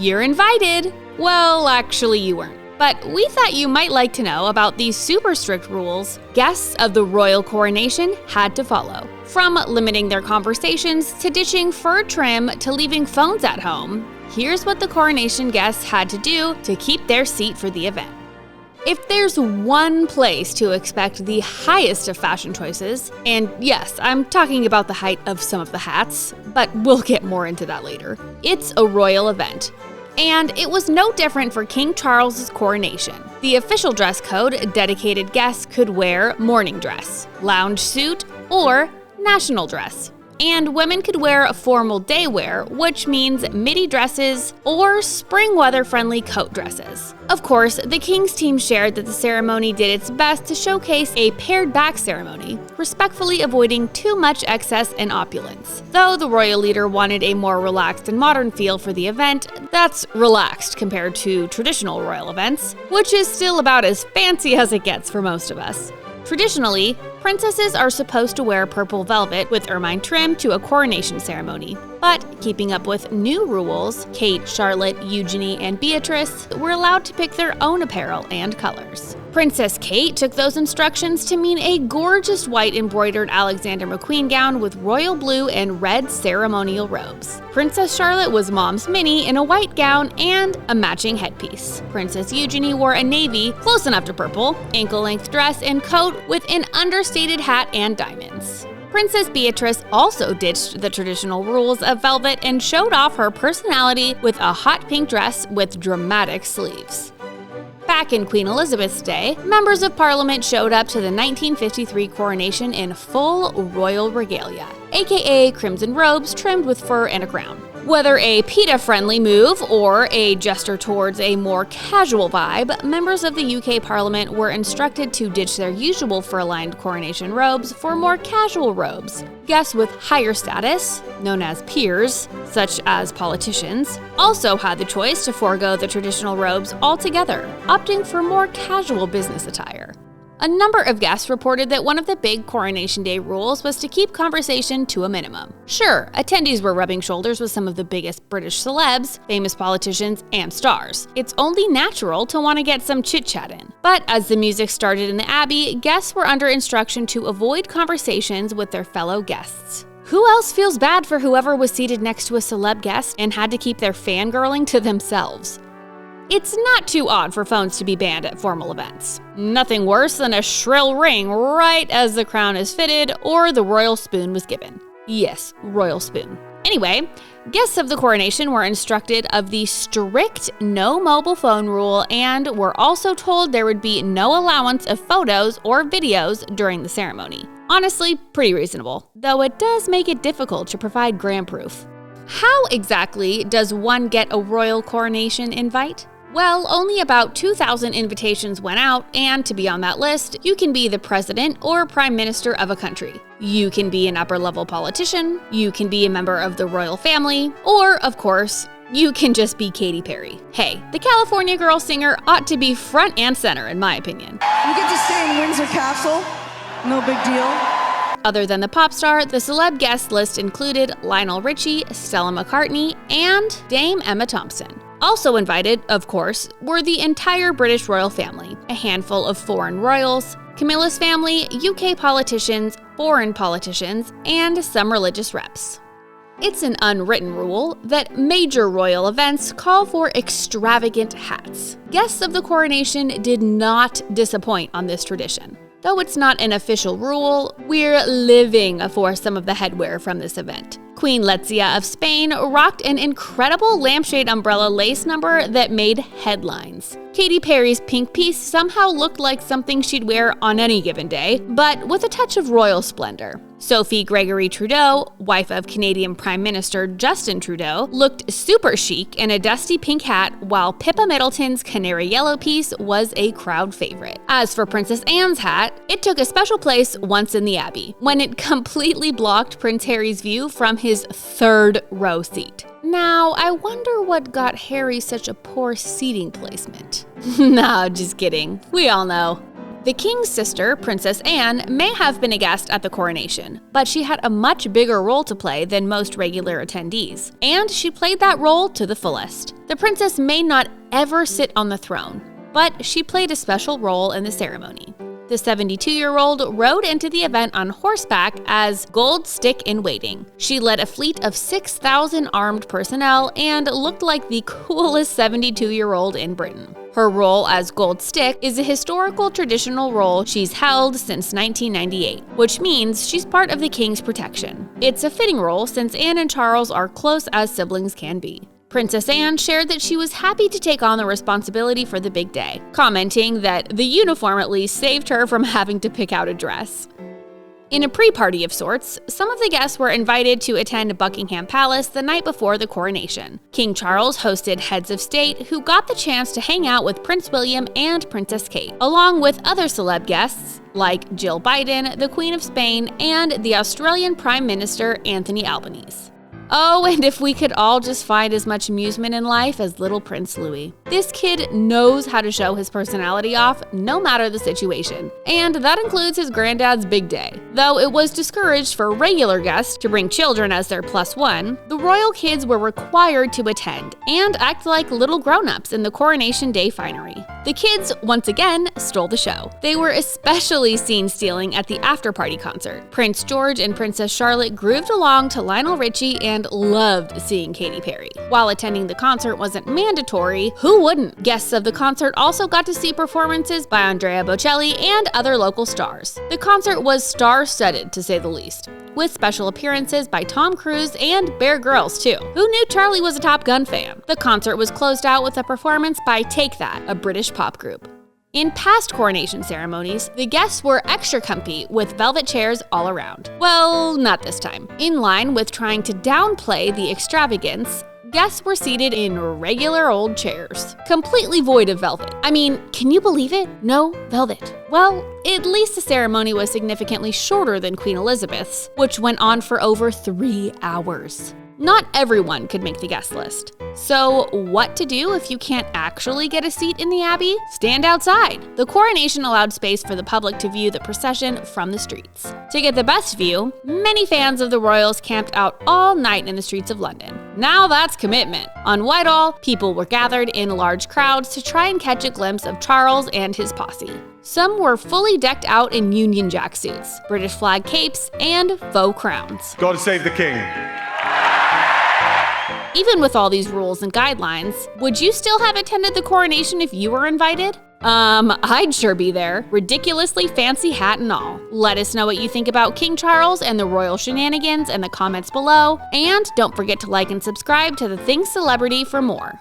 You're invited! Well, actually you weren't. But we thought you might like to know about these super strict rules guests of the Royal Coronation had to follow. From limiting their conversations to ditching fur trim to leaving phones at home, here's what the coronation guests had to do to keep their seat for the event. If there's one place to expect the highest of fashion choices, and yes, I'm talking about the height of some of the hats, but we'll get more into that later, it's a royal event. And it was no different for King Charles's coronation. The official dress code dedicated guests could wear morning dress, lounge suit, or national dress. And women could wear a formal day wear, which means midi dresses or spring weather-friendly coat dresses. Of course, the King's team shared that the ceremony did its best to showcase a pared-back ceremony, respectfully avoiding too much excess and opulence. Though the royal leader wanted a more relaxed and modern feel for the event, that's relaxed compared to traditional royal events, which is still about as fancy as it gets for most of us. Traditionally, princesses are supposed to wear purple velvet with ermine trim to a coronation ceremony. But keeping up with new rules, Kate, Charlotte, Eugenie, and Beatrice were allowed to pick their own apparel and colors. Princess Kate took those instructions to mean a gorgeous white embroidered Alexander McQueen gown with royal blue and red ceremonial robes. Princess Charlotte was Mom's Minnie in a white gown and a matching headpiece. Princess Eugenie wore a navy, close enough to purple, ankle-length dress and coat with an understated hat and diamonds. Princess Beatrice also ditched the traditional rules of velvet and showed off her personality with a hot pink dress with dramatic sleeves. Back in Queen Elizabeth's day, members of Parliament showed up to the 1953 coronation in full royal regalia, aka crimson robes trimmed with fur and a crown. Whether a PETA-friendly move or a gesture towards a more casual vibe, members of the UK Parliament were instructed to ditch their usual fur-lined coronation robes for more casual robes. Guests with higher status, known as peers, such as politicians, also had the choice to forego the traditional robes altogether, opting for more casual business attire. A number of guests reported that one of the big Coronation Day rules was to keep conversation to a minimum. Sure, attendees were rubbing shoulders with some of the biggest British celebs, famous politicians, and stars. It's only natural to want to get some chit-chat in. But as the music started in the Abbey, guests were under instruction to avoid conversations with their fellow guests. Who else feels bad for whoever was seated next to a celeb guest and had to keep their fangirling to themselves? It's not too odd for phones to be banned at formal events. Nothing worse than a shrill ring right as the crown is fitted or the royal spoon was given. Yes, royal spoon. Anyway, guests of the coronation were instructed of the strict no mobile phone rule and were also told there would be no allowance of photos or videos during the ceremony. Honestly, pretty reasonable, though it does make it difficult to provide gram proof. How exactly does one get a royal coronation invite? Well, only about 2,000 invitations went out, and to be on that list, you can be the president or prime minister of a country. You can be an upper-level politician, you can be a member of the royal family, or, of course, you can just be Katy Perry. Hey, the California girl singer ought to be front and center, in my opinion. You get to stay in Windsor Castle, no big deal. Other than the pop star, the celeb guest list included Lionel Richie, Stella McCartney, and Dame Emma Thompson. Also invited, of course, were the entire British royal family, a handful of foreign royals, Camilla's family, UK politicians, foreign politicians, and some religious reps. It's an unwritten rule that major royal events call for extravagant hats. Guests of the coronation did not disappoint on this tradition. Though it's not an official rule, we're living for some of the headwear from this event. Queen Letizia of Spain rocked an incredible lampshade umbrella lace number that made headlines. Katy Perry's pink piece somehow looked like something she'd wear on any given day, but with a touch of royal splendor. Sophie Gregory Trudeau, wife of Canadian Prime Minister Justin Trudeau, looked super chic in a dusty pink hat, while Pippa Middleton's canary yellow piece was a crowd favorite. As for Princess Anne's hat, it took a special place once in the Abbey, when it completely blocked Prince Harry's view from his third row seat. Now, I wonder what got Harry such a poor seating placement. No, just kidding. We all know. The king's sister, Princess Anne, may have been a guest at the coronation, but she had a much bigger role to play than most regular attendees, and she played that role to the fullest. The princess may not ever sit on the throne, but she played a special role in the ceremony. The 72-year-old rode into the event on horseback as Gold Stick in Waiting. She led a fleet of 6,000 armed personnel and looked like the coolest 72-year-old in Britain. Her role as Gold Stick is a historical traditional role she's held since 1998, which means she's part of the king's protection. It's a fitting role since Anne and Charles are close as siblings can be. Princess Anne shared that she was happy to take on the responsibility for the big day, commenting that the uniform at least saved her from having to pick out a dress. In a pre-party of sorts, some of the guests were invited to attend Buckingham Palace the night before the coronation. King Charles hosted heads of state who got the chance to hang out with Prince William and Princess Kate, along with other celeb guests like Jill Biden, the Queen of Spain, and the Australian Prime Minister Anthony Albanese. Oh, and if we could all just find as much amusement in life as little Prince Louis. This kid knows how to show his personality off, no matter the situation. And that includes his granddad's big day. Though it was discouraged for regular guests to bring children as their +1, the royal kids were required to attend and act like little grown-ups in the Coronation Day finery. The kids, once again, stole the show. They were especially seen stealing at the after-party concert. Prince George and Princess Charlotte grooved along to Lionel Richie and loved seeing Katy Perry. While attending the concert wasn't mandatory, who wouldn't? Guests of the concert also got to see performances by Andrea Bocelli and other local stars. The concert was star-studded, to say the least, with special appearances by Tom Cruise and Bear Grylls, too. Who knew Charlie was a Top Gun fan? The concert was closed out with a performance by Take That, a British pop group. In past coronation ceremonies, the guests were extra comfy with velvet chairs all around. Well, not this time. In line with trying to downplay the extravagance, guests were seated in regular old chairs, completely void of velvet. I mean, can you believe it? No velvet. Well, at least the ceremony was significantly shorter than Queen Elizabeth's, which went on for over 3 hours. Not everyone could make the guest list. So, what to do if you can't actually get a seat in the Abbey? Stand outside. The coronation allowed space for the public to view the procession from the streets. To get the best view, many fans of the royals camped out all night in the streets of London. Now that's commitment. On Whitehall, people were gathered in large crowds to try and catch a glimpse of Charles and his posse. Some were fully decked out in Union Jack suits, British flag capes, and faux crowns. God save the king. Even with all these rules and guidelines, would you still have attended the coronation if you were invited? I'd sure be there, ridiculously fancy hat and all. Let us know what you think about King Charles and the royal shenanigans in the comments below, and don't forget to like and subscribe to The Thing Celebrity for more.